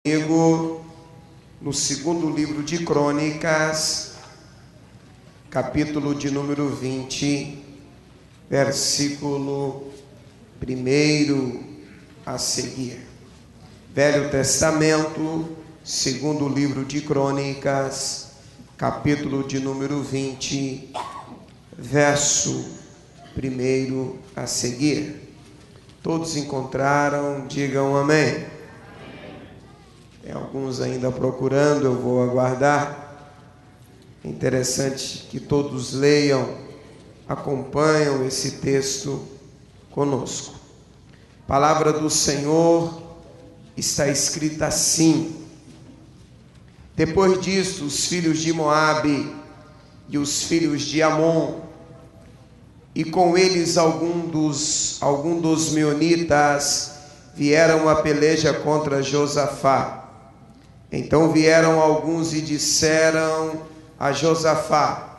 Comigo no segundo livro de Crônicas, capítulo de número 20, versículo 1 a seguir. Velho Testamento, segundo livro de Crônicas, capítulo de número 20, verso 1 a seguir. Todos encontraram? Digam amém. Tem alguns ainda procurando, eu vou aguardar. É interessante que todos leiam, acompanham esse texto conosco. A palavra do Senhor está escrita assim: depois disso, os filhos de Moabe e os filhos de Amon, e com eles algum dos meunitas, vieram a peleja contra Josafá. Então vieram alguns e disseram a Josafá: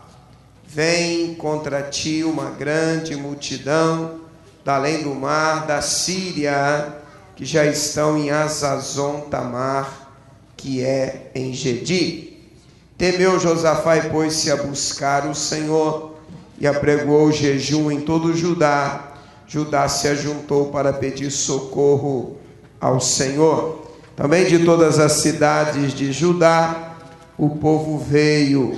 vem contra ti uma grande multidão da além do mar, da Síria, que já estão em Hazazon Tamar, que é em Gedi. Temeu Josafá e pôs-se a buscar o Senhor, e apregoou jejum em todo Judá. Judá se ajuntou para pedir socorro ao Senhor. Também de todas as cidades de Judá, o povo veio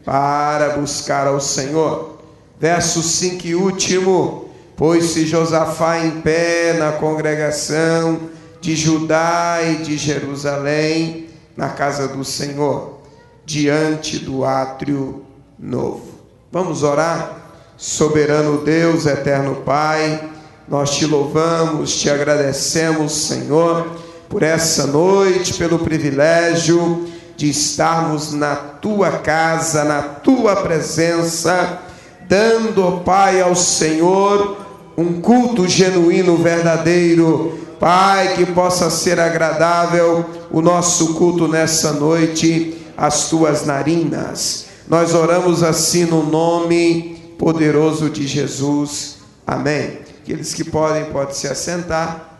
para buscar ao Senhor. Verso 5 e último: pôs-se Josafá em pé na congregação de Judá e de Jerusalém, na casa do Senhor, diante do átrio novo. Vamos orar? Soberano Deus, eterno Pai, nós te louvamos, te agradecemos, Senhor, por essa noite, pelo privilégio de estarmos na tua casa, na tua presença, dando, ó Pai, ao Senhor um culto genuíno, verdadeiro. Pai, que possa ser agradável o nosso culto nessa noite às tuas narinas. Nós oramos assim no nome poderoso de Jesus. Amém. Aqueles que podem se assentar.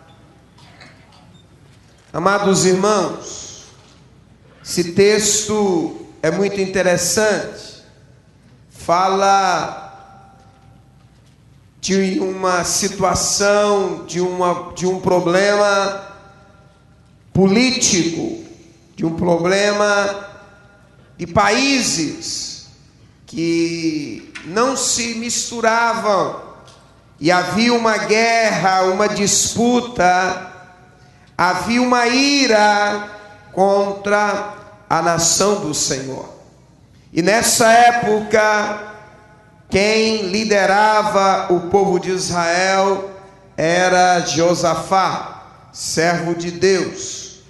Amados irmãos, esse texto é muito interessante. Fala de uma situação, de um problema político, de um problema de países que não se misturavam, e havia uma guerra, uma disputa, havia uma ira contra a nação do Senhor. E nessa época, quem liderava o povo de Israel era Josafá, servo de Deus.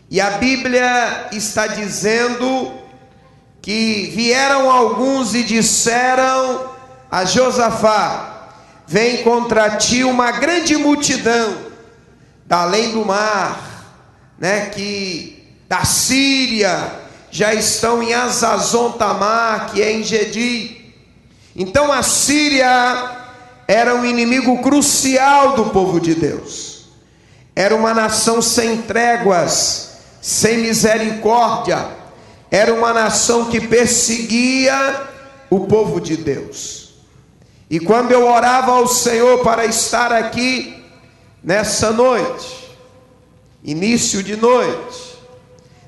E a Bíblia está dizendo que vieram alguns e disseram a Josafá: vem contra ti uma grande multidão da além do mar, que da Síria, já estão em Hazazon Tamar, que é em Gedi. Então a Síria era um inimigo crucial do povo de Deus. Era uma nação sem tréguas, sem misericórdia. Era uma nação que perseguia o povo de Deus. E quando eu orava ao Senhor para estar aqui nessa noite, início de noite,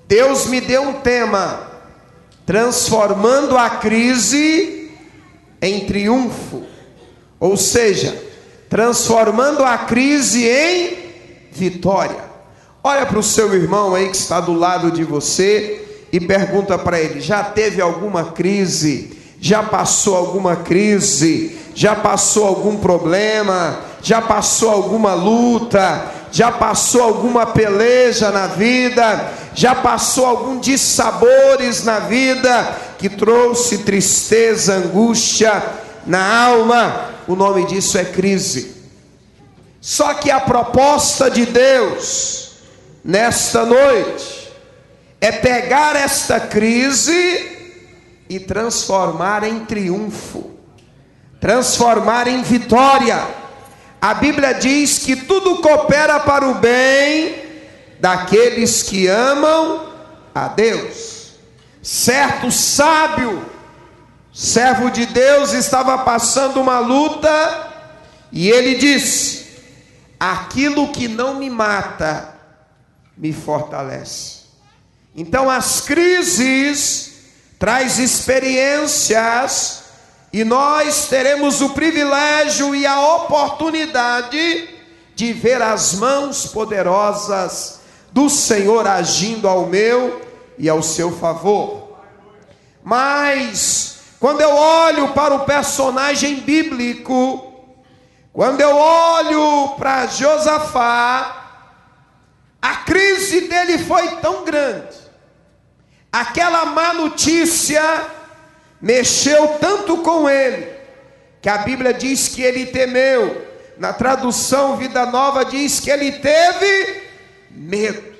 Deus me deu um tema: transformando a crise em triunfo. Ou seja, transformando a crise em vitória. Olha para o seu irmão aí que está do lado de você e pergunta para ele: já teve alguma crise? Já passou alguma crise? Já passou algum problema? Já passou alguma luta? Já passou alguma peleja na vida? Já passou algum dissabores na vida que trouxe tristeza, angústia na alma? O nome disso é crise. Só que a proposta de Deus nesta noite é pegar esta crise e transformar em triunfo, transformar em vitória. A Bíblia diz que tudo coopera para o bem daqueles que amam a Deus. Certo sábio, servo de Deus, estava passando uma luta e ele disse: aquilo que não me mata me fortalece. Então as crises traz experiências e nós teremos o privilégio e a oportunidade de ver as mãos poderosas do Senhor agindo ao meu e ao seu favor. Mas quando eu olho para o personagem bíblico, quando eu olho para Josafá, a crise dele foi tão grande, aquela má notícia mexeu tanto com ele, que a Bíblia diz que ele temeu. Na tradução Vida Nova diz que ele teve medo.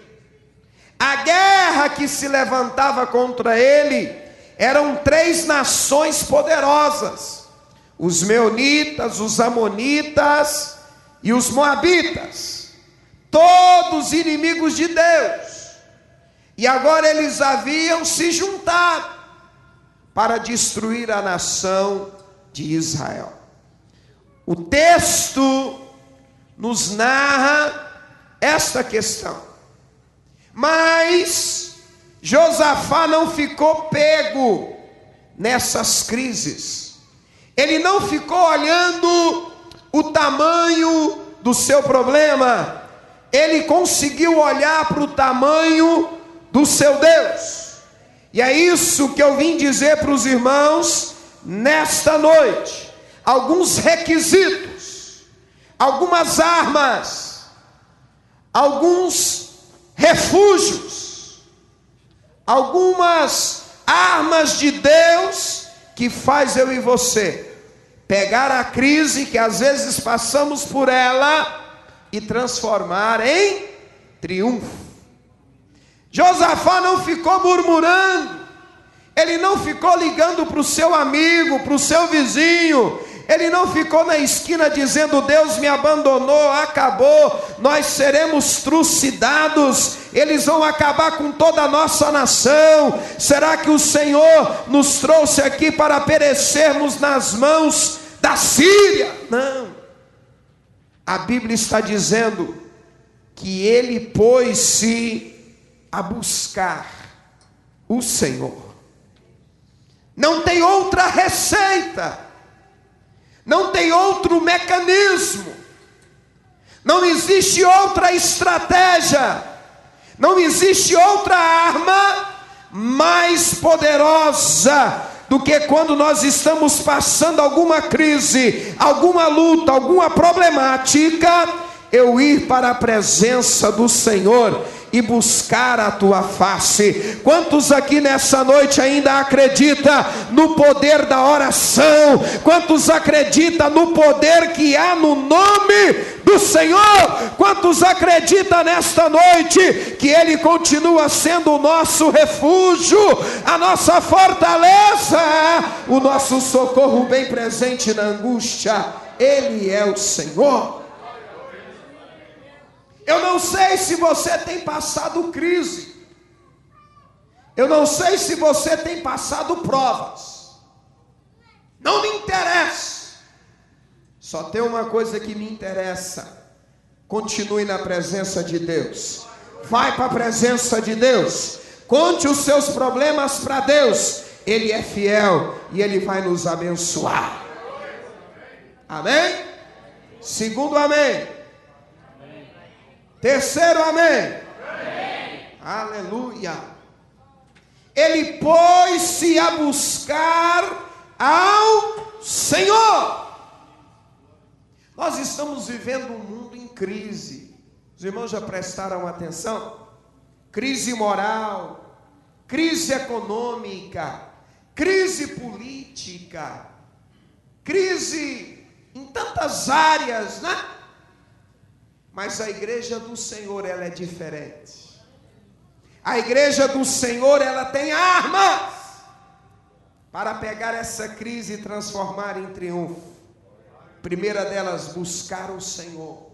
A guerra que se levantava contra ele eram 3 nações poderosas: os meunitas, os amonitas e os moabitas, todos inimigos de Deus. E agora eles haviam se juntado para destruir a nação de Israel. O texto nos narra esta questão. Mas Josafá não ficou pego nessas crises. Ele não ficou olhando o tamanho do seu problema. Ele conseguiu olhar para o tamanho do seu Deus. E é isso que eu vim dizer para os irmãos nesta noite. Alguns requisitos, algumas armas, alguns refúgios, algumas armas de Deus que faz eu e você pegar a crise que às vezes passamos por ela e transformar em triunfo. Josafá não ficou murmurando, ele não ficou ligando para o seu amigo, para o seu vizinho, ele não ficou na esquina dizendo: Deus me abandonou, acabou, nós seremos trucidados, eles vão acabar com toda a nossa nação. Será que o Senhor nos trouxe aqui para perecermos nas mãos da Síria? Não. A Bíblia está dizendo que ele pôs-se a buscar o Senhor. Não tem outra receita, não tem outro mecanismo, não existe outra estratégia, não existe outra arma mais poderosa do que quando nós estamos passando alguma crise, alguma luta, alguma problemática, eu ir para a presença do Senhor e buscar a tua face. Quantos aqui nessa noite ainda acreditam no poder da oração? Quantos acreditam no poder que há no nome do Senhor? Quantos acreditam nesta noite que Ele continua sendo o nosso refúgio, a nossa fortaleza, o nosso socorro bem presente na angústia? Ele é o Senhor. Eu não sei se você tem passado crise, eu não sei se você tem passado provas, não me interessa, só tem uma coisa que me interessa: continue na presença de Deus, vai para a presença de Deus, conte os seus problemas para Deus, Ele é fiel e Ele vai nos abençoar. Amém? Segundo amém. Terceiro amém. Amém. Aleluia. Ele pôs-se a buscar ao Senhor. Nós estamos vivendo um mundo em crise. Os irmãos já prestaram atenção? Crise moral, crise econômica, crise política, crise em tantas áreas, né? Mas a igreja do Senhor, ela é diferente. A igreja do Senhor, ela tem armas para pegar essa crise e transformar em triunfo. Primeira delas, buscar o Senhor,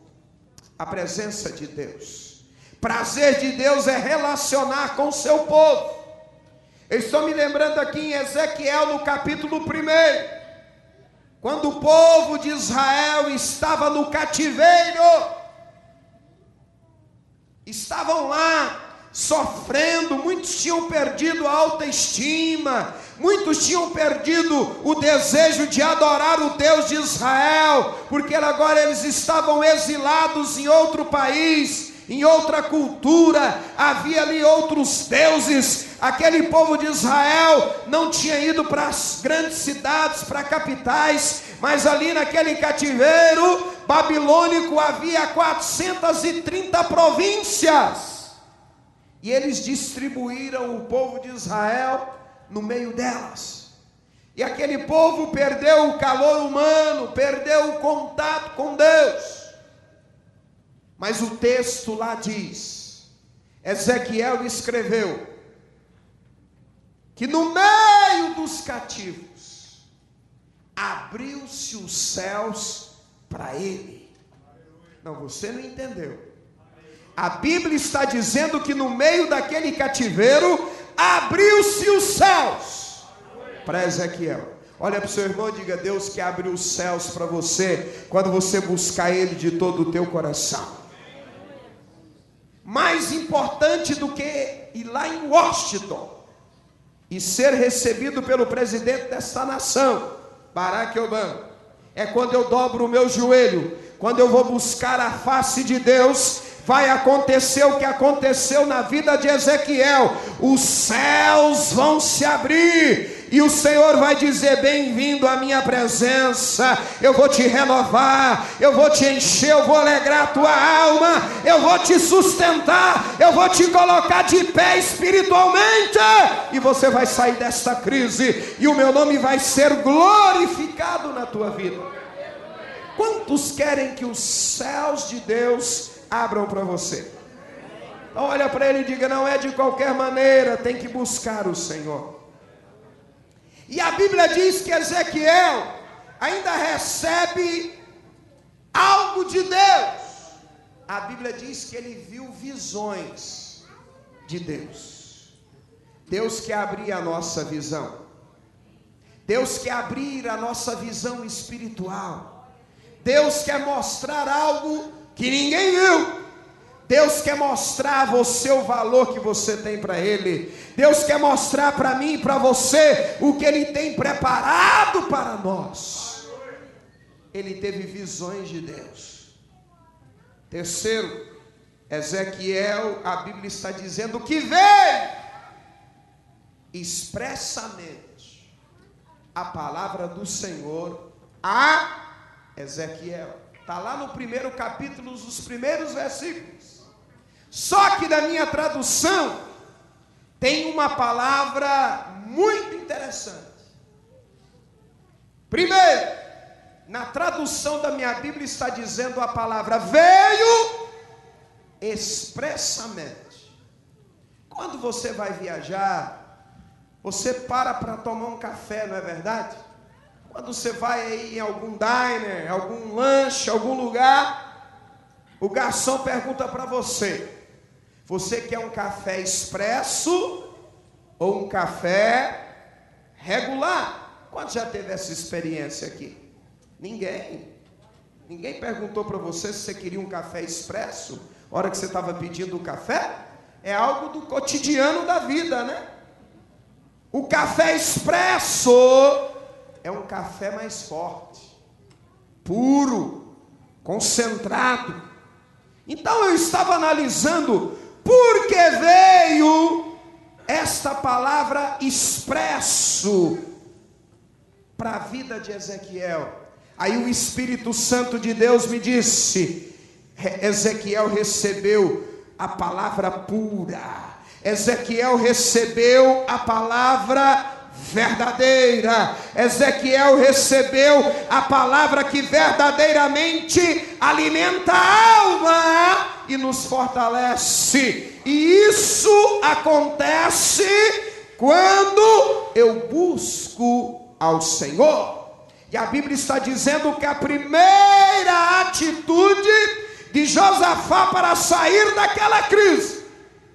a presença de Deus. Prazer de Deus é relacionar com o seu povo. Eu estou me lembrando aqui em Ezequiel, no capítulo 1, quando o povo de Israel estava no cativeiro, estavam lá sofrendo, muitos tinham perdido a autoestima, muitos tinham perdido o desejo de adorar o Deus de Israel, porque agora eles estavam exilados em outro país, em outra cultura, havia ali outros deuses. Aquele povo de Israel não tinha ido para as grandes cidades, para capitais, mas ali naquele cativeiro babilônico havia 430 províncias. E eles distribuíram o povo de Israel no meio delas. E aquele povo perdeu o calor humano, perdeu o contato com Deus. Mas o texto lá diz, Ezequiel escreveu, que no meio dos cativos, abriu-se os céus para ele. Não, você não entendeu. A Bíblia está dizendo que no meio daquele cativeiro, abriu-se os céus para Ezequiel. Olha para o seu irmão e diga: Deus que abriu os céus para você, quando você buscar Ele de todo o teu coração. Mais importante do que ir lá em Washington e ser recebido pelo presidente desta nação, Barack Obama, é quando eu dobro o meu joelho, quando eu vou buscar a face de Deus. Vai acontecer o que aconteceu na vida de Ezequiel, os céus vão se abrir, e o Senhor vai dizer: bem-vindo à minha presença, eu vou te renovar, eu vou te encher, eu vou alegrar a tua alma, eu vou te sustentar, eu vou te colocar de pé espiritualmente, e você vai sair desta crise, e o meu nome vai ser glorificado na tua vida. Quantos querem que os céus de Deus abram para você? Então olha para ele e diga: não é de qualquer maneira, tem que buscar o Senhor. E a Bíblia diz que Ezequiel ainda recebe algo de Deus. A Bíblia diz que ele viu visões de Deus. Deus quer abrir a nossa visão. Deus quer abrir a nossa visão espiritual. Deus quer mostrar algo que ninguém viu. Deus quer mostrar a você o valor que você tem para Ele. Deus quer mostrar para mim e para você o que Ele tem preparado para nós. Ele teve visões de Deus. Terceiro, Ezequiel, a Bíblia está dizendo que veio expressamente a palavra do Senhor a Ezequiel. Está lá no primeiro capítulo, os primeiros versículos. Só que na minha tradução tem uma palavra muito interessante. Primeiro, na tradução da minha Bíblia está dizendo a palavra veio expressamente. Quando você vai viajar, você para tomar um café, não é verdade? Quando você vai aí em algum diner, algum lanche, algum lugar, o garçom pergunta para você: você quer um café expresso ou um café regular? Quando já teve essa experiência aqui? Ninguém. Ninguém perguntou para você se você queria um café expresso, a hora que você estava pedindo o café? É algo do cotidiano da vida, né? O café expresso é um café mais forte, puro, concentrado. Então eu estava analisando por que veio esta palavra expresso para a vida de Ezequiel. Aí o Espírito Santo de Deus me disse: Ezequiel recebeu a palavra pura, Ezequiel recebeu a palavra verdadeira, Ezequiel recebeu a palavra que verdadeiramente alimenta a alma e nos fortalece. E isso acontece quando eu busco ao Senhor. E a Bíblia está dizendo que a primeira atitude de Josafá para sair daquela crise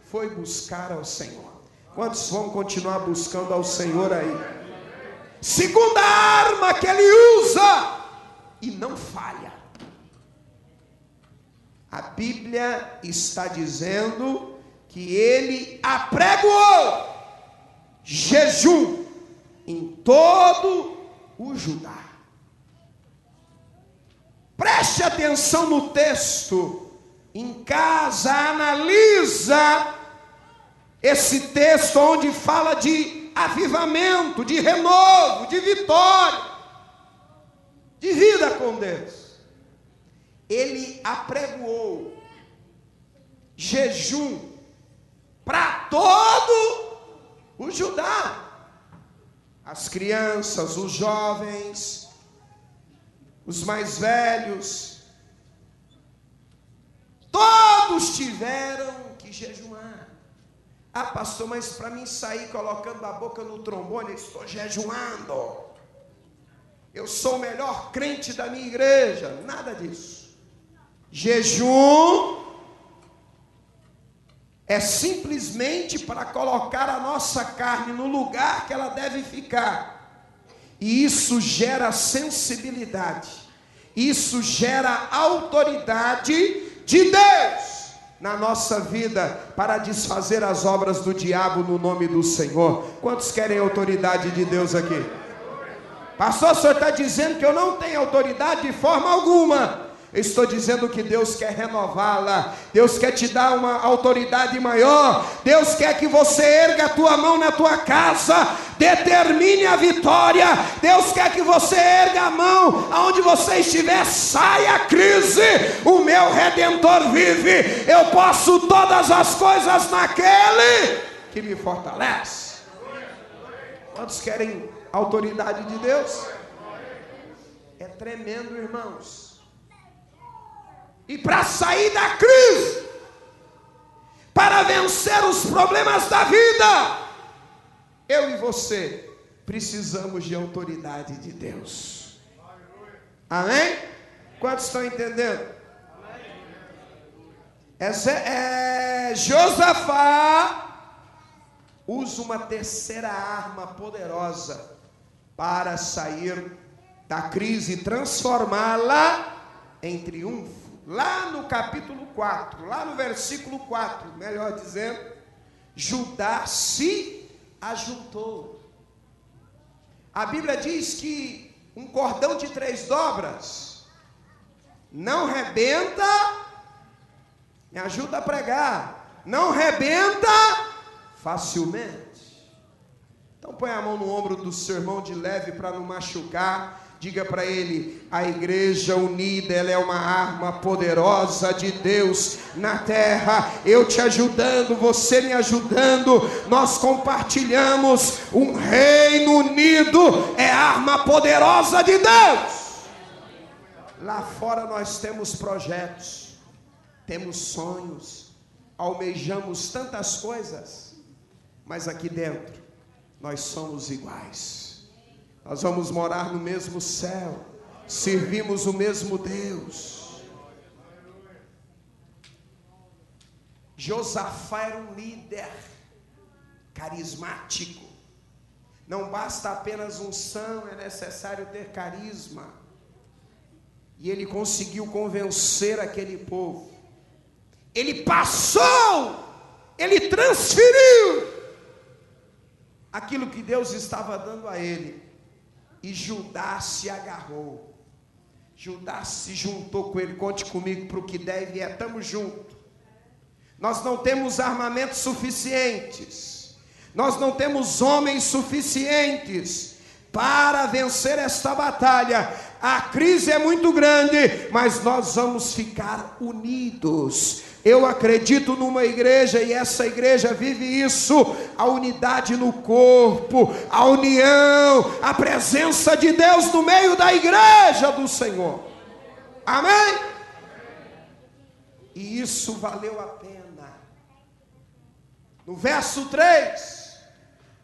foi buscar ao Senhor. Quantos vão continuar buscando ao Senhor aí? Segunda arma que ele usa e não falha. A Bíblia está dizendo que ele apregoou jejum em todo o Judá. Preste atenção no texto, em casa analisa esse texto onde fala de avivamento, de renovo, de vitória, de vida com Deus. Ele apregoou jejum para todo o Judá. As crianças, os jovens, os mais velhos, todos tiveram que jejuar. Ah, pastor, mas para mim sair colocando a boca no trombone, eu estou jejuando. Eu sou o melhor crente da minha igreja. Nada disso. Jejum é simplesmente para colocar a nossa carne no lugar que ela deve ficar. E isso gera sensibilidade. Isso gera autoridade de Deus na nossa vida para desfazer as obras do diabo no nome do Senhor. Quantos querem autoridade de Deus aqui? Pastor, o senhor está dizendo que eu não tenho autoridade de forma alguma. Eu estou dizendo que Deus quer renová-la. Deus quer te dar uma autoridade maior. Deus quer que você erga a tua mão na tua casa, determine a vitória. Deus quer que você erga a mão aonde você estiver, saia a crise. O meu Redentor vive. Eu posso todas as coisas naquele que me fortalece. Quantos querem autoridade de Deus? É tremendo, irmãos. E para sair da crise, para vencer os problemas da vida, eu e você precisamos de autoridade de Deus. Amém? Quantos estão entendendo? Josafá usa uma terceira arma poderosa para sair da crise e transformá-la em triunfo. Lá no capítulo 4, lá no versículo 4, melhor dizendo, Judá se ajuntou. A Bíblia diz que um cordão de 3 dobras não rebenta, me ajuda a pregar, não rebenta facilmente. Então põe a mão no ombro do seu irmão de leve para não machucar. Diga para ele: a igreja unida, ela é uma arma poderosa de Deus na terra. Eu te ajudando, você me ajudando, nós compartilhamos um reino unido, é arma poderosa de Deus. Lá fora nós temos projetos, temos sonhos, almejamos tantas coisas, mas aqui dentro nós somos iguais. Nós vamos morar no mesmo céu, servimos o mesmo Deus. Josafá era um líder carismático. Não basta apenas unção, é necessário ter carisma. E ele conseguiu convencer aquele povo. Ele passou, ele transferiu aquilo que Deus estava dando a ele. E Judá se agarrou. Judá se juntou com ele. Conte comigo para o que der e é, estamos juntos. Nós não temos armamentos suficientes. Nós não temos homens suficientes para vencer esta batalha. A crise é muito grande, mas nós vamos ficar unidos. Eu acredito numa igreja, e essa igreja vive isso, a unidade no corpo, a união, a presença de Deus no meio da igreja do Senhor. Amém? E isso valeu a pena. No verso 3,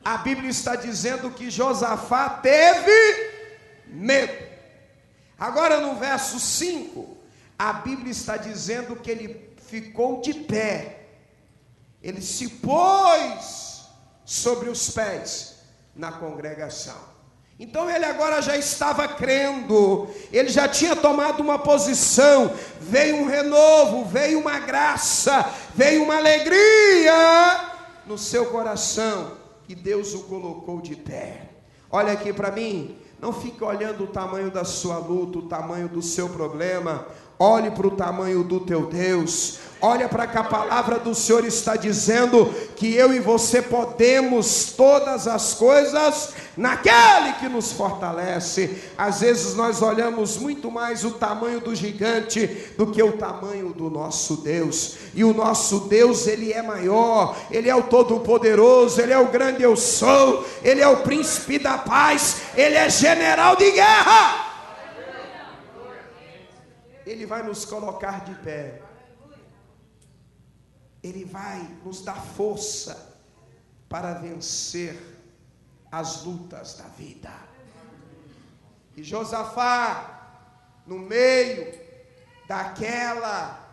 a Bíblia está dizendo que Josafá teve medo. Agora no verso 5, A Bíblia está dizendo que ele ficou de pé. Ele se pôs sobre os pés na congregação. Então ele agora já estava crendo, ele já tinha tomado uma posição, veio um renovo, veio uma graça, veio uma alegria no seu coração, e Deus o colocou de pé. Olha aqui para mim, não fique olhando o tamanho da sua luta, o tamanho do seu problema, olhe para o tamanho do teu Deus. Olha para que a palavra do Senhor está dizendo que eu e você podemos todas as coisas naquele que nos fortalece. Às vezes nós olhamos muito mais o tamanho do gigante do que o tamanho do nosso Deus. E o nosso Deus, ele é maior, ele é o todo-poderoso, ele é o grande eu sou, ele é o príncipe da paz, ele é general de guerra. Ele vai nos colocar de pé. Ele vai nos dar força para vencer as lutas da vida. E Josafá, no meio daquela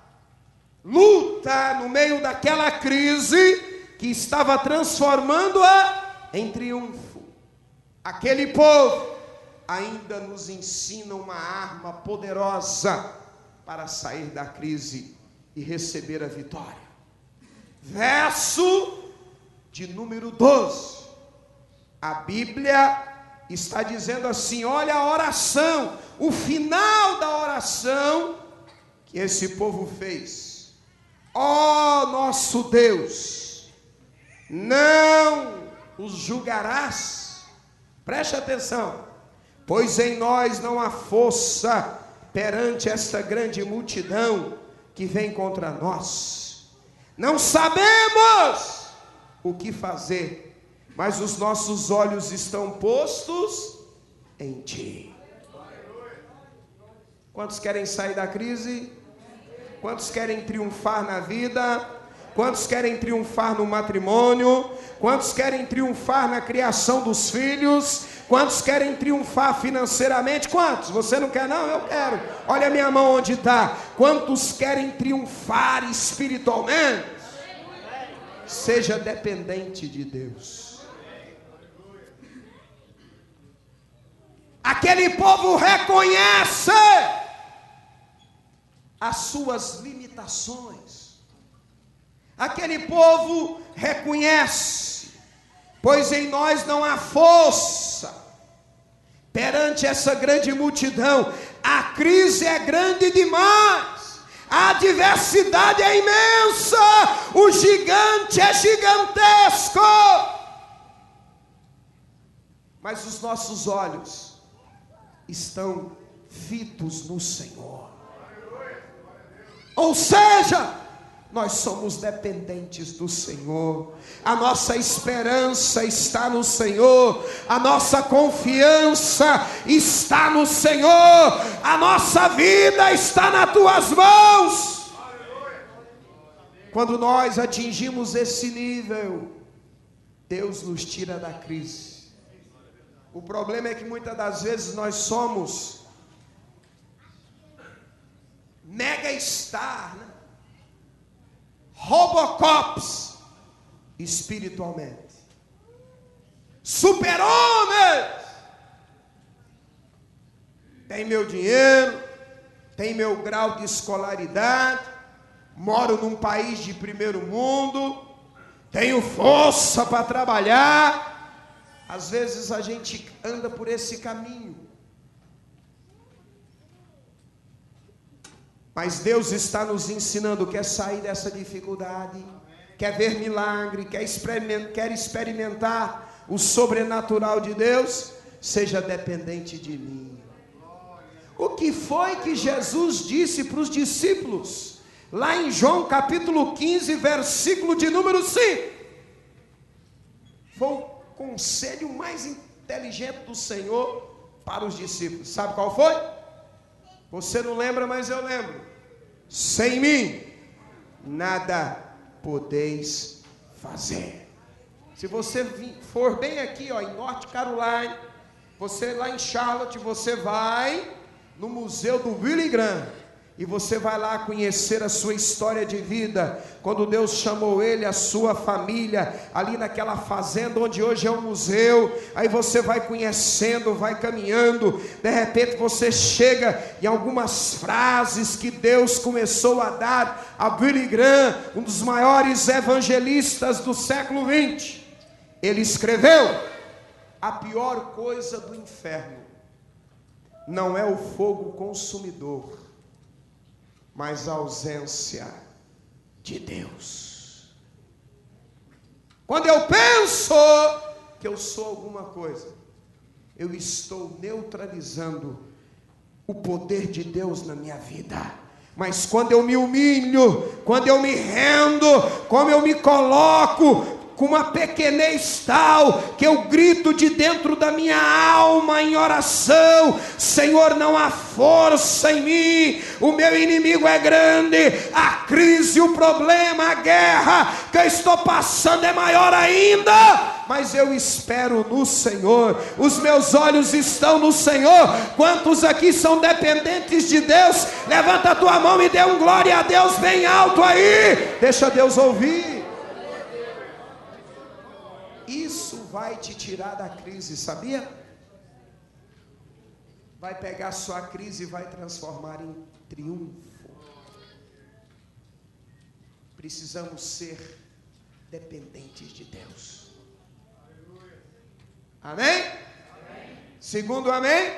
luta, no meio daquela crise que estava transformando-a em triunfo, aquele povo ainda nos ensina uma arma poderosa para sair da crise e receber a vitória. Verso de número 12, a Bíblia está dizendo assim: olha a oração, o final da oração que esse povo fez. Ó nosso Deus, não os julgarás, preste atenção, pois em nós não há força perante esta grande multidão que vem contra nós. Não sabemos o que fazer, mas os nossos olhos estão postos em Ti. Quantos querem sair da crise? Quantos querem triunfar na vida? Quantos querem triunfar no matrimônio? Quantos querem triunfar na criação dos filhos? Quantos querem triunfar financeiramente? Quantos? Você não quer não? Eu quero. Olha a minha mão onde está. Quantos querem triunfar espiritualmente? Seja dependente de Deus. Aquele povo reconhece as suas limitações. Aquele povo reconhece, pois em nós não há força perante essa grande multidão. A crise é grande demais, a adversidade é imensa, o gigante é gigantesco, mas os nossos olhos estão fitos no Senhor. Ou seja, nós somos dependentes do Senhor, a nossa esperança está no Senhor, a nossa confiança está no Senhor, a nossa vida está nas tuas mãos. Quando nós atingimos esse nível, Deus nos tira da crise. O problema é que muitas das vezes nós somos mega star, né? Robocops espiritualmente, super-homens. Tem meu dinheiro, tem meu grau de escolaridade, moro num país de primeiro mundo, tenho força para trabalhar. Às vezes a gente anda por esse caminho, mas Deus está nos ensinando, quer sair dessa dificuldade, quer ver milagre, quer experimentar o sobrenatural de Deus, seja dependente de mim. O que foi que Jesus disse para os discípulos, lá em João capítulo 15, versículo de número 5? Foi o conselho mais inteligente do Senhor para os discípulos. Sabe qual foi? Você não lembra, mas eu lembro. Sem mim, nada podeis fazer. Se você for bem aqui, ó, em North Carolina, você lá em Charlotte, você vai no museu do Billy Graham. E você vai lá conhecer a sua história de vida, quando Deus chamou ele, a sua família, ali naquela fazenda onde hoje é um museu. Aí você vai conhecendo, vai caminhando, de repente você chega em algumas frases que Deus começou a dar a Billy Graham, um dos maiores evangelistas do século XX. Ele escreveu: a pior coisa do inferno não é o fogo consumidor, mas a ausência de Deus. Quando eu penso que eu sou alguma coisa, eu estou neutralizando o poder de Deus na minha vida. Mas quando eu me humilho, quando eu me rendo, como eu me coloco com uma pequenez tal, que eu grito de dentro da minha alma em oração: Senhor, não há força em mim, o meu inimigo é grande, a crise, o problema, a guerra que eu estou passando é maior ainda, mas eu espero no Senhor, os meus olhos estão no Senhor. Quantos aqui são dependentes de Deus? Levanta a tua mão e dê um glória a Deus bem alto aí, deixa Deus ouvir. Isso vai te tirar da crise, sabia? Vai pegar sua crise e vai transformar em triunfo. Precisamos ser dependentes de Deus. Amém? Amém. Segundo amém?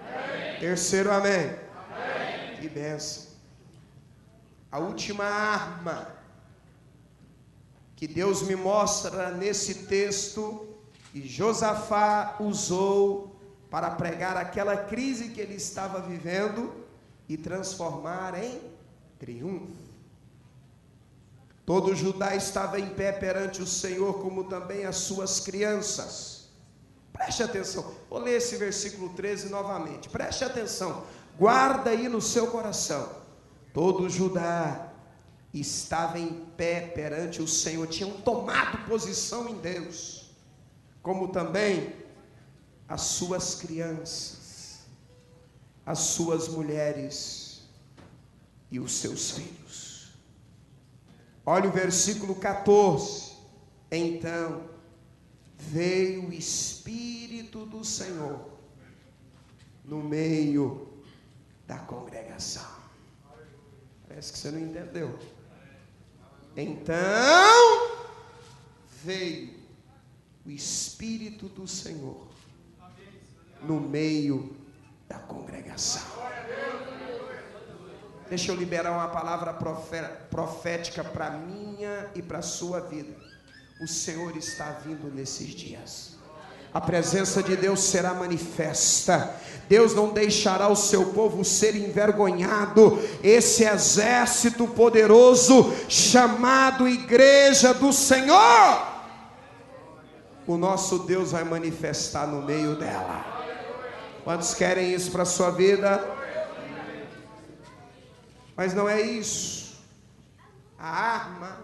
Amém. Terceiro amém. Amém. Que bênção. A última arma que Deus me mostra nesse texto, e Josafá usou para pregar aquela crise que ele estava vivendo e transformar em triunfo. Todo Judá estava em pé perante o Senhor, como também as suas crianças. Preste atenção, vou ler esse versículo 13 novamente, preste atenção, guarda aí no seu coração. Todo Judá estava em pé perante o Senhor, tinham tomado posição em Deus, como também as suas crianças, as suas mulheres e os seus filhos. Olha o versículo 14. Então veio o Espírito do Senhor no meio da congregação. Parece que você não entendeu. Então veio o Espírito do Senhor no meio da congregação. Deixa eu liberar uma palavra profética para minha e para a sua vida. O Senhor está vindo nesses dias. A presença de Deus será manifesta. Deus não deixará o seu povo ser envergonhado. Esse exército poderoso chamado Igreja do Senhor, o nosso Deus vai manifestar no meio dela. Quantos querem isso para a sua vida? Mas não é isso. A arma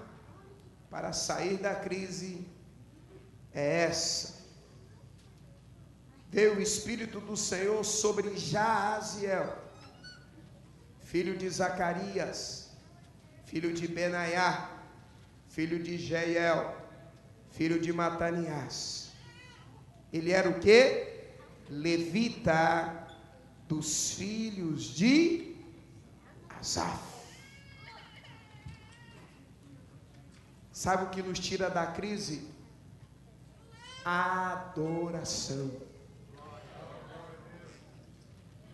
para sair da crise é essa. Veio o Espírito do Senhor sobre Jaaziel, filho de Zacarias, filho de Benaiá, filho de Jeiel, filho de Matanias. Ele era o quê? Levita dos filhos de Asaf. Sabe o que nos tira da crise? Adoração.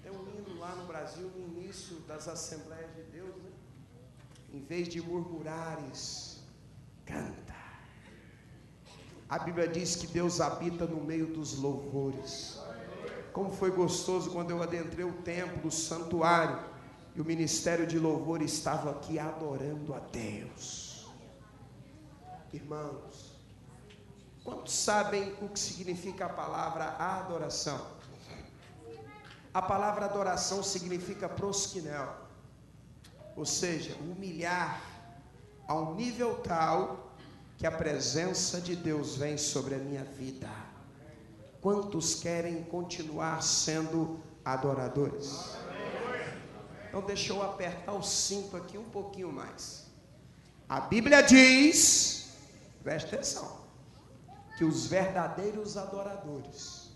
Tem um hino lá no Brasil, no início das Assembleias de Deus, né? Em vez de murmurares, canta. A Bíblia diz que Deus habita no meio dos louvores. Como foi gostoso quando eu adentrei o templo, o santuário, e o ministério de louvor estava aqui adorando a Deus. Irmãos, quantos sabem o que significa a palavra adoração? A palavra adoração significa prosquinel, ou seja, humilhar a um nível tal que a presença de Deus vem sobre a minha vida. Quantos querem continuar sendo adoradores? Então deixa eu apertar o cinto aqui um pouquinho mais. A Bíblia diz, presta atenção, que os verdadeiros adoradores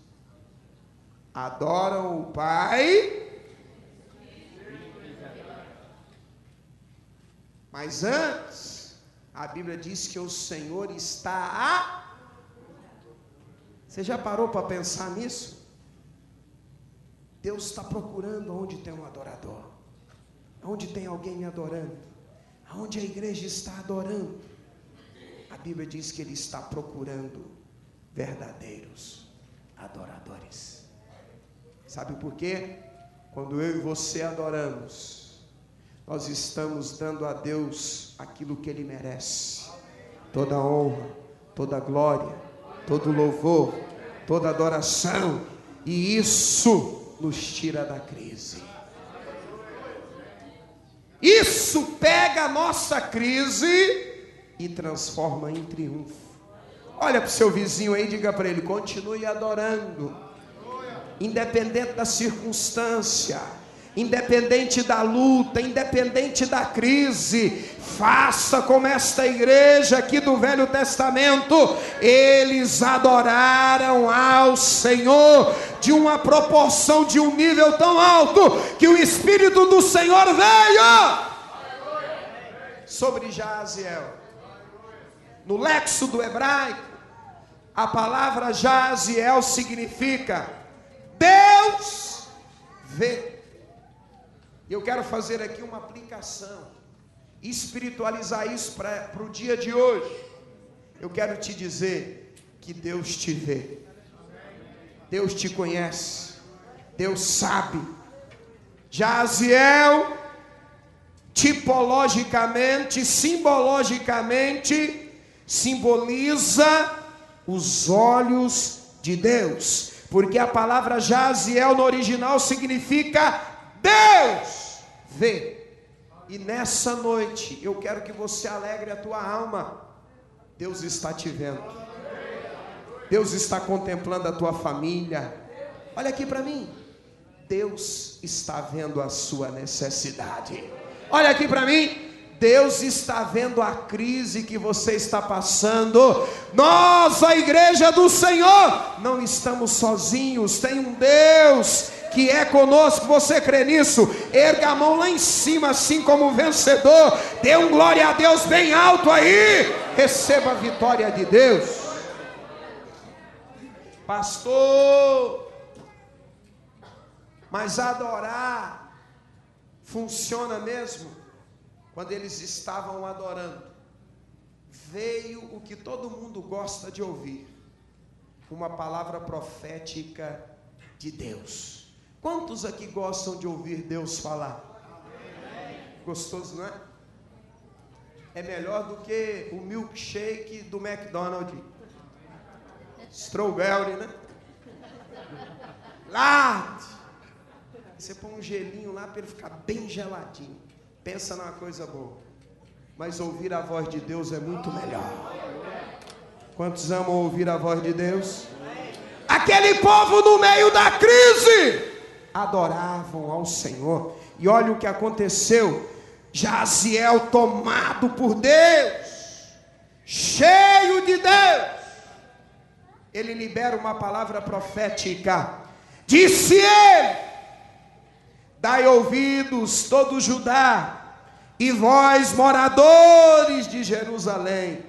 adoram o Pai. Mas antes, a Bíblia diz que o Senhor está Você já parou para pensar nisso? Deus está procurando onde tem um adorador, onde tem alguém me adorando, aonde a igreja está adorando. A Bíblia diz que Ele está procurando verdadeiros adoradores. Sabe por quê? Quando eu e você adoramos, nós estamos dando a Deus aquilo que Ele merece: toda honra, toda glória, todo louvor, toda adoração. E isso nos tira da crise. Isso pega a nossa crise e transforma em triunfo. Olha para o seu vizinho aí e diga para ele: continue adorando, independente da circunstância, independente da luta, independente da crise. Faça como esta igreja aqui do Velho Testamento. Eles adoraram ao Senhor de uma proporção, de um nível tão alto, que o Espírito do Senhor veio sobre Jaziel. No léxico do hebraico, a palavra Jaziel significa Deus vê. Eu quero fazer aqui uma aplicação, espiritualizar isso para o dia de hoje. Eu quero te dizer que Deus te vê, Deus te conhece, Deus sabe. Jaziel, tipologicamente, simbologicamente, simboliza os olhos de Deus, porque a palavra Jaziel no original significa Deus vê. E nessa noite eu quero que você alegre a tua alma. Deus está te vendo, Deus está contemplando a tua família. Olha aqui para mim, Deus está vendo a sua necessidade. Olha aqui para mim, Deus está vendo a crise que você está passando. Nós, a igreja do Senhor, não estamos sozinhos. Tem um Deus que é conosco. Você crê nisso? Erga a mão lá em cima, assim como vencedor. Dê um glória a Deus bem alto aí. Receba a vitória de Deus. Pastor, mas adorar funciona mesmo? Quando eles estavam adorando, veio o que todo mundo gosta de ouvir: uma palavra profética de Deus. Quantos aqui gostam de ouvir Deus falar? Gostoso, não é? É melhor do que o milkshake do McDonald's, strawberry, né? Lá você põe um gelinho lá para ele ficar bem geladinho. Pensa numa coisa boa. Mas ouvir a voz de Deus é muito melhor. Quantos amam ouvir a voz de Deus? Aquele povo no meio da crise adoravam ao Senhor. E olha o que aconteceu. Jaziel, tomado por Deus, cheio de Deus, ele libera uma palavra profética. Disse ele: dai ouvidos, todo Judá, e vós, moradores de Jerusalém,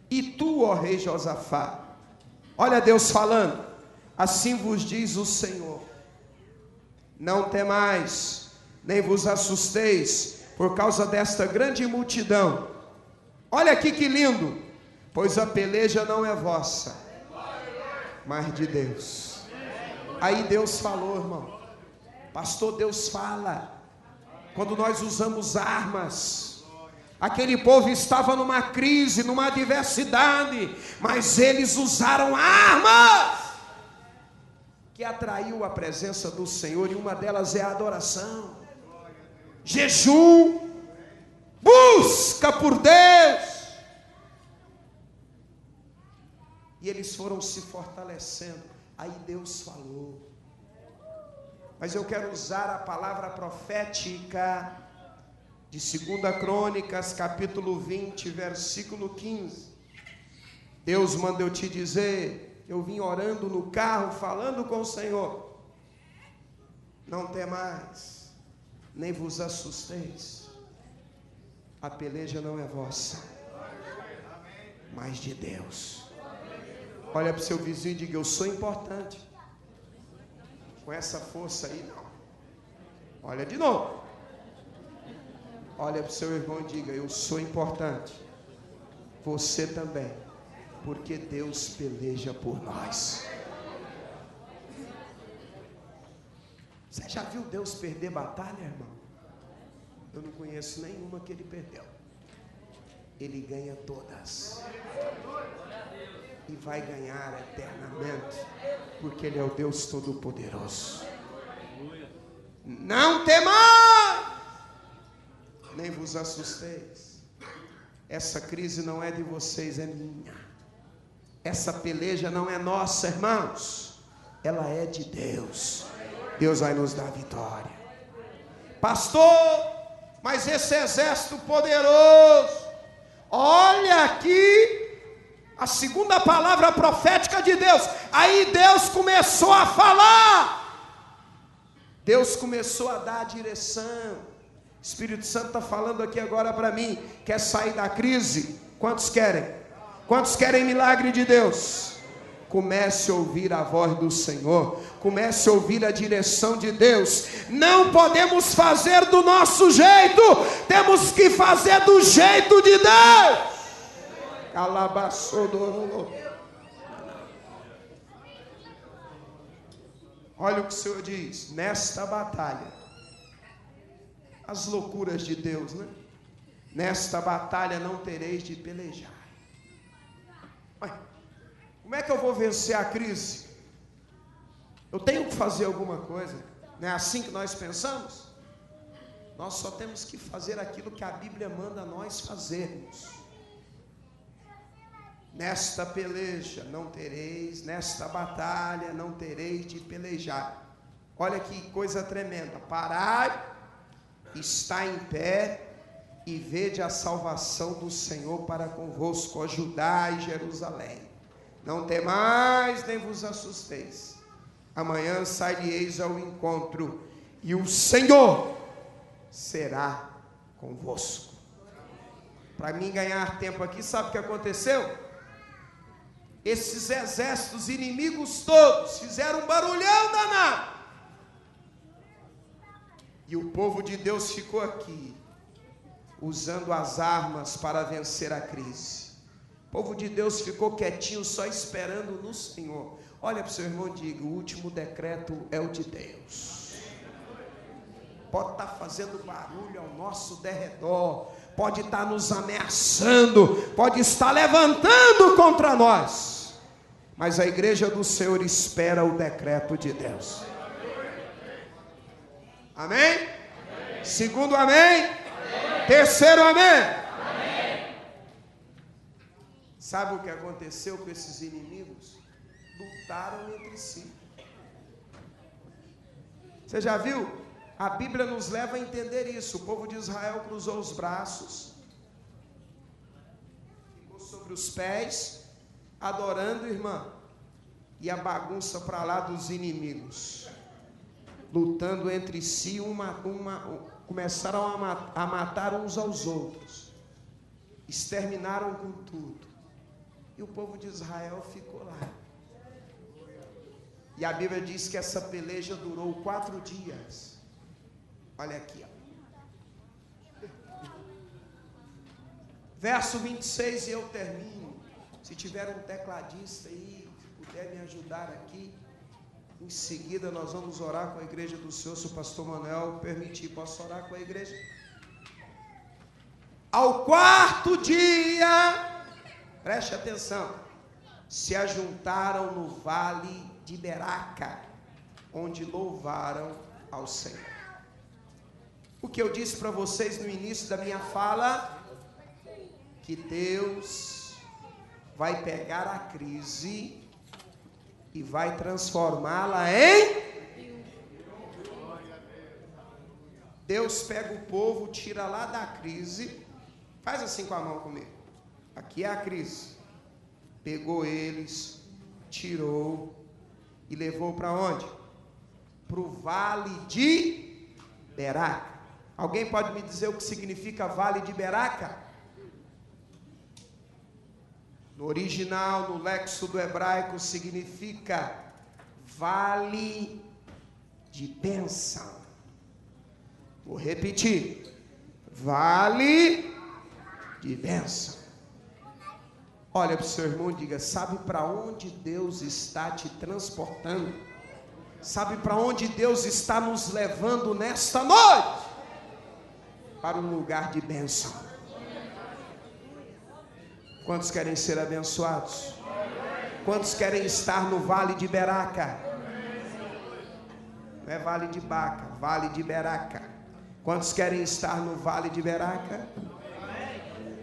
e tu, ó rei Josafá. Olha Deus falando: assim vos diz o Senhor, não temais, nem vos assusteis, por causa desta grande multidão. Olha aqui que lindo: pois a peleja não é vossa, mas de Deus. Aí Deus falou, irmão. Pastor, Deus fala quando nós usamos armas. Aquele povo estava numa crise, numa adversidade, mas eles usaram armas que atraiu a presença do Senhor, e uma delas é a adoração, jejum, busca por Deus. E eles foram se fortalecendo. Aí Deus falou. Mas eu quero usar a palavra profética de 2 Crônicas, capítulo 20, versículo 15. Deus manda eu te dizer, eu vim orando no carro, falando com o Senhor. Não temais, nem vos assusteis. A peleja não é vossa, mas de Deus. Olha para o seu vizinho e diga: eu sou importante. Com essa força aí, não. Olha de novo. Olha para o seu irmão e diga: eu sou importante. Você também. Porque Deus peleja por nós. Você já viu Deus perder batalha, irmão? Eu não conheço nenhuma que ele perdeu. Ele ganha todas. E vai ganhar eternamente. Porque ele é o Deus Todo-Poderoso. Não temais, nem vos assusteis. Essa crise não é de vocês, é minha. Essa peleja não é nossa, irmãos. Ela é de Deus. Deus vai nos dar vitória. Pastor, mas esse exército poderoso. Olha aqui a segunda palavra profética de Deus. Aí Deus começou a falar. Deus começou a dar a direção. Espírito Santo está falando aqui agora para mim. Quer sair da crise? Quantos querem? Quantos querem milagre de Deus? Comece a ouvir a voz do Senhor. Comece a ouvir a direção de Deus. Não podemos fazer do nosso jeito. Temos que fazer do jeito de Deus. Olha o que o Senhor diz. Nesta batalha, as loucuras de Deus, né? Nesta batalha não tereis de pelejar. Como é que eu vou vencer a crise? Eu tenho que fazer alguma coisa. Não é assim que nós pensamos? Nós só temos que fazer aquilo que a Bíblia manda nós fazermos. Nesta peleja não tereis, nesta batalha não tereis de pelejar. Olha que coisa tremenda. Parai, está em pé e vede a salvação do Senhor para convosco, ó Judá e Jerusalém. Não temais, nem vos assusteis. Amanhã saireis ao encontro, e o Senhor será convosco. Para mim ganhar tempo aqui, sabe o que aconteceu? Esses exércitos inimigos todos fizeram um barulhão danado. E o povo de Deus ficou aqui, usando as armas para vencer a crise. O povo de Deus ficou quietinho, só esperando no Senhor. Olha para o seu irmão e diga: o último decreto é o de Deus. Pode estar fazendo barulho ao nosso derredor, pode estar nos ameaçando, pode estar levantando contra nós, mas a igreja do Senhor espera o decreto de Deus. Amém? Segundo amém? Terceiro amém? Sabe o que aconteceu com esses inimigos? Lutaram entre si. Você já viu? A Bíblia nos leva a entender isso. O povo de Israel cruzou os braços, ficou sobre os pés, adorando, irmã, e a bagunça para lá dos inimigos, lutando entre si, começaram a matar uns aos outros, exterminaram com tudo. E o povo de Israel ficou lá. E a Bíblia diz que essa peleja durou 4 dias. Olha aqui, ó. Verso 26, e eu termino. Se tiver um tecladista aí, que puder me ajudar aqui. Em seguida nós vamos orar com a igreja do Senhor, se o pastor Manuel permitir. Posso orar com a igreja? Ao 4º dia... Preste atenção, se ajuntaram no vale de Beraca, onde louvaram ao Senhor. O que eu disse para vocês no início da minha fala, que Deus vai pegar a crise e vai transformá-la em... Deus pega o povo, tira lá da crise. Faz assim com a mão comigo. Aqui é a crise. Pegou eles, tirou e levou para onde? Para o vale de Beraca. Alguém pode me dizer o que significa vale de Beraca? No original, no léxico do hebraico, significa vale de bênção. Vou repetir. Vale de bênção. Olha para o seu irmão e diga: sabe para onde Deus está te transportando? Sabe para onde Deus está nos levando nesta noite? Para um lugar de bênção. Quantos querem ser abençoados? Quantos querem estar no vale de Beraca? Não é vale de Baca, vale de Beraca. Quantos querem estar no vale de Beraca?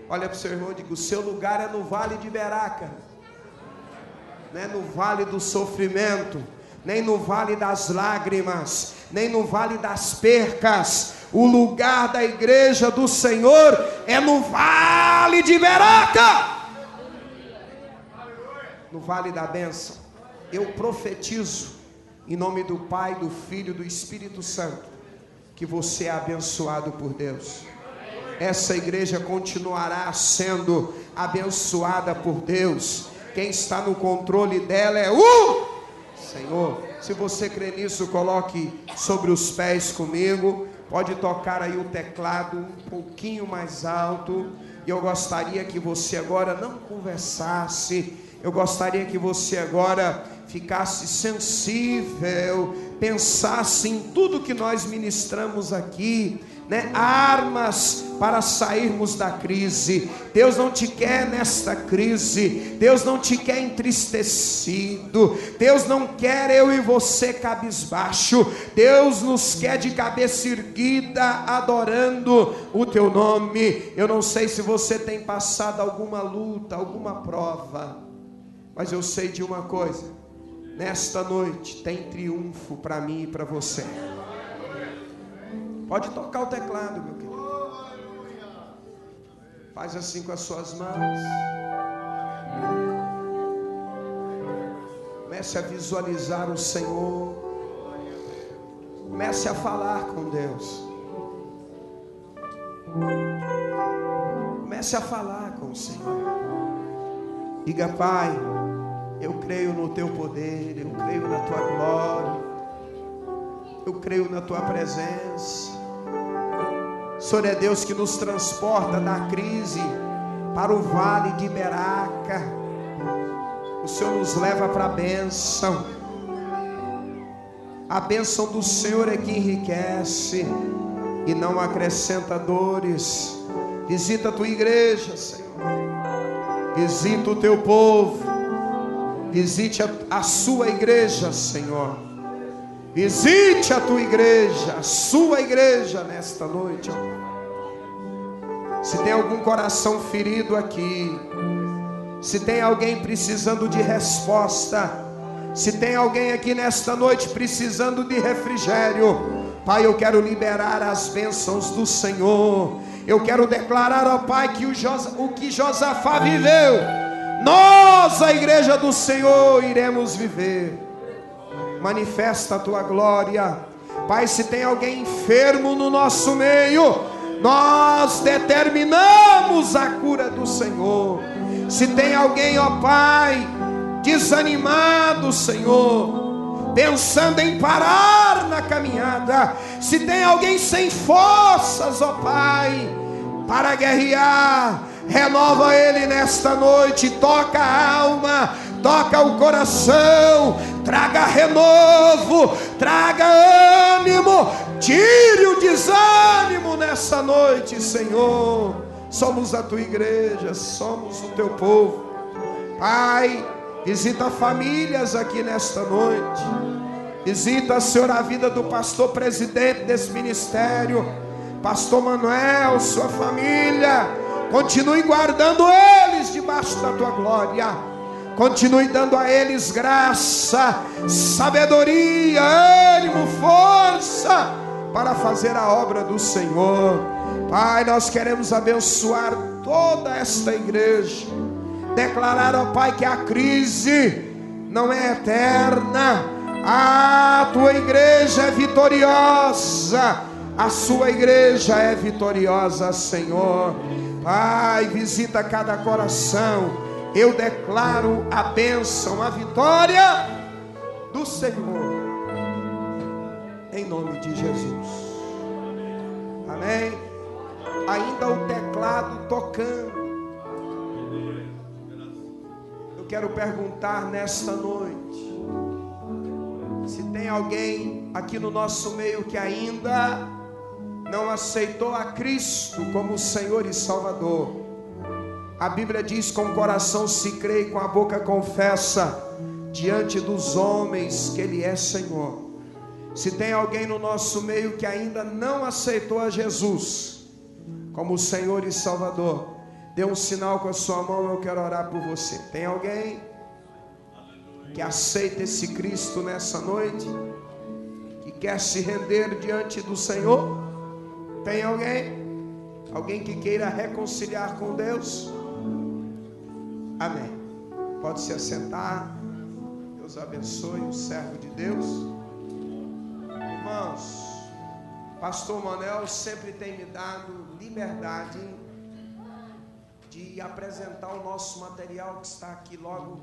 Olha para o seu irmão e diga: o seu lugar é no vale de Beraca. Não é no vale do sofrimento, nem no vale das lágrimas, nem no vale das percas. O lugar da igreja do Senhor é no vale de Beraca, no vale da bênção. Eu profetizo em nome do Pai, do Filho e do Espírito Santo que você é abençoado por Deus. Essa igreja continuará sendo abençoada por Deus. Quem está no controle dela é o Senhor. Se você crê nisso, coloque sobre os pés comigo. Pode tocar aí o teclado um pouquinho mais alto. E eu gostaria que você agora não conversasse. Eu gostaria que você agora ficasse sensível, pensasse em tudo que nós ministramos aqui, né? Armas para sairmos da crise. Deus não te quer nesta crise. Deus não te quer entristecido. Deus não quer eu e você cabisbaixo. Deus nos quer de cabeça erguida, adorando o teu nome. Eu não sei se você tem passado alguma luta, alguma prova, mas eu sei de uma coisa: nesta noite tem triunfo para mim e para você. Pode tocar o teclado, meu querido. Faz assim com as suas mãos. Comece a visualizar o Senhor. Comece a falar com Deus. Comece a falar com o Senhor. Diga: Pai, eu creio no teu poder, eu creio na tua glória, eu creio na tua presença. O Senhor é Deus que nos transporta da crise para o vale de Beraca. O Senhor nos leva para a bênção. A bênção do Senhor é que enriquece e não acrescenta dores. Visita a tua igreja, Senhor. Visita o teu povo. Visite a sua igreja, Senhor. Visite a tua igreja, a sua igreja nesta noite. Se tem algum coração ferido aqui, se tem alguém precisando de resposta, se tem alguém aqui nesta noite precisando de refrigério, Pai, eu quero liberar as bênçãos do Senhor. Eu quero declarar, ó Pai, que o que Josafá viveu, nós, a igreja do Senhor, iremos viver. Manifesta a tua glória, Pai. Se tem alguém enfermo no nosso meio, nós determinamos a cura do Senhor. Se tem alguém, ó Pai, desanimado, Senhor, pensando em parar na caminhada, se tem alguém sem forças, ó Pai, para guerrear, renova ele nesta noite. Toca a alma, toca o coração, traga renovo, traga ânimo, tire o desânimo nessa noite, Senhor. Somos a tua igreja, somos o teu povo. Pai, visita famílias aqui nesta noite. Visita, Senhor, a vida do pastor presidente desse ministério, pastor Manuel, sua família. Continue guardando eles debaixo da tua glória. Continue dando a eles graça, sabedoria, ânimo, força, para fazer a obra do Senhor. Pai, nós queremos abençoar toda esta igreja, declarar, ó Pai, que a crise não é eterna. A tua igreja é vitoriosa, a sua igreja é vitoriosa, Senhor. Pai, visita cada coração. Eu declaro a bênção, a vitória do Senhor, em nome de Jesus. Amém. Ainda o teclado tocando. Eu quero perguntar nesta noite, se tem alguém aqui no nosso meio que ainda não aceitou a Cristo como Senhor e Salvador. A Bíblia diz: com o coração se crê e com a boca confessa diante dos homens que Ele é Senhor. Se tem alguém no nosso meio que ainda não aceitou a Jesus como Senhor e Salvador, dê um sinal com a sua mão, eu quero orar por você. Tem alguém que aceita esse Cristo nessa noite, que quer se render diante do Senhor? Tem alguém? Alguém que queira reconciliar com Deus? Amém. Pode se assentar. Deus abençoe o servo de Deus. Irmãos, Pastor Manuel sempre tem me dado liberdade de apresentar o nosso material que está aqui logo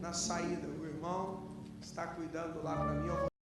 na saída. O irmão está cuidando lá para mim.